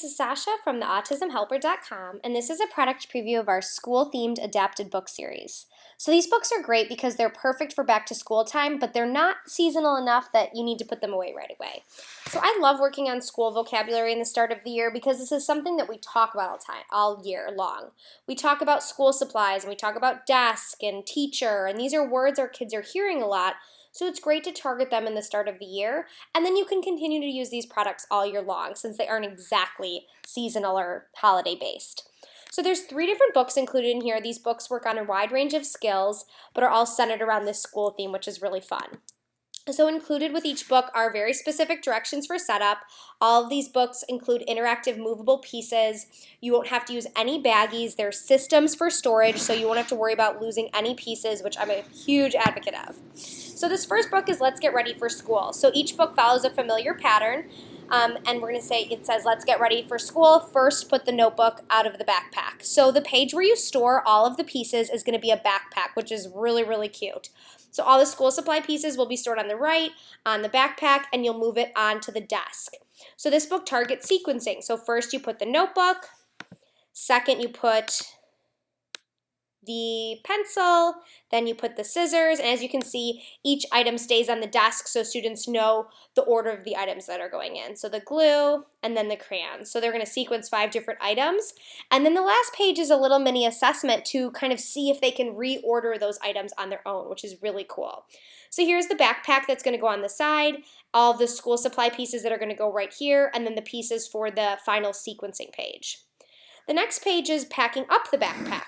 this is Sasha from the autismhelper.com, and this is a product preview of our school-themed adapted book series. So these books are great because they're perfect for back to school time, but they're not seasonal enough that you need to put them away right away. So I love working on school vocabulary in the start of the year because this is something that we talk about all year long. We talk about school supplies, and we talk about desk and teacher, and these are words our kids are hearing a lot. So it's great to target them in the start of the year, and then you can continue to use these products all year long since they aren't exactly seasonal or holiday based. So there's 3 different books included in here. These books work on a wide range of skills, but are all centered around this school theme, which is really fun. So included with each book are very specific directions for setup. All of these books include interactive movable pieces. You won't have to use any baggies. There's systems for storage, so you won't have to worry about losing any pieces, which I'm a huge advocate of. So this first book is Let's Get Ready for School. So each book follows a familiar pattern. And we're going to say, it says, let's get ready for school. First, put the notebook out of the backpack. So the page where you store all of the pieces is going to be a backpack, which is really, really cute. So all the school supply pieces will be stored on the right, on the backpack, and you'll move it onto the desk. So this book targets sequencing. So first you put the notebook. Second, you put the pencil, then you put the scissors, and as you can see, each item stays on the desk so students know the order of the items that are going in. So the glue, and then the crayons. So they're going to sequence 5 different items, and then the last page is a little mini assessment to kind of see if they can reorder those items on their own, which is really cool. So here's the backpack that's going to go on the side, all the school supply pieces that are going to go right here, and then the pieces for the final sequencing page. The next page is packing up the backpack.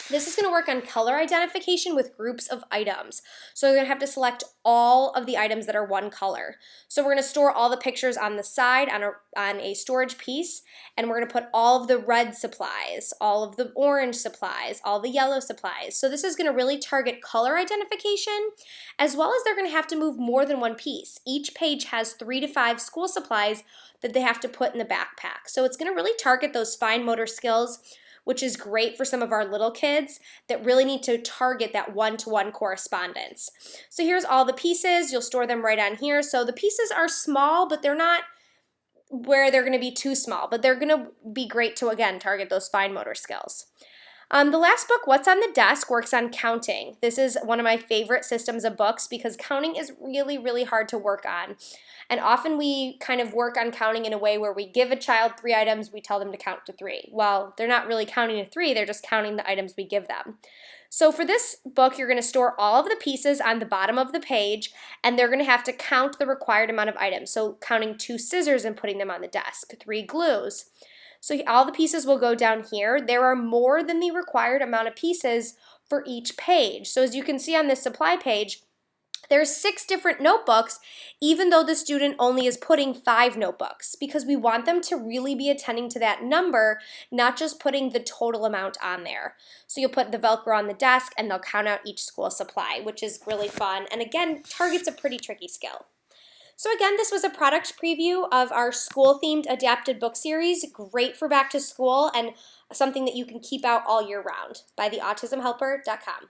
This is going to work on color identification with groups of items. So you're going to have to select all of the items that are one color. So we're going to store all the pictures on the side on a storage piece, and we're going to put all of the red supplies, all of the orange supplies, all the yellow supplies. So this is going to really target color identification, as well as they're going to have to move more than one piece. Each page has 3 to 5 school supplies that they have to put in the backpack. So it's going to really target those fine motor skills, which is great for some of our little kids that really need to target that one-to-one correspondence. So here's all the pieces. You'll store them right on here. So the pieces are small, but they're not where they're going to be too small, but they're going to be great to, again, target those fine motor skills. The last book, What's on the Desk, works on counting. This is one of my favorite systems of books because counting is really, really hard to work on. And often we kind of work on counting in a way where we give a child 3 items, we tell them to count to 3. Well, they're not really counting to 3, they're just counting the items we give them. So for this book, you're going to store all of the pieces on the bottom of the page, and they're going to have to count the required amount of items. So counting 2 scissors and putting them on the desk, 3 glues. So all the pieces will go down here. There are more than the required amount of pieces for each page. So as you can see on this supply page, there's 6 different notebooks, even though the student only is putting 5 notebooks, because we want them to really be attending to that number, not just putting the total amount on there. So you'll put the Velcro on the desk, and they'll count out each school supply, which is really fun, and again, targets a pretty tricky skill. So again, this was a product preview of our school-themed adapted book series, great for back to school and something that you can keep out all year round by theautismhelper.com.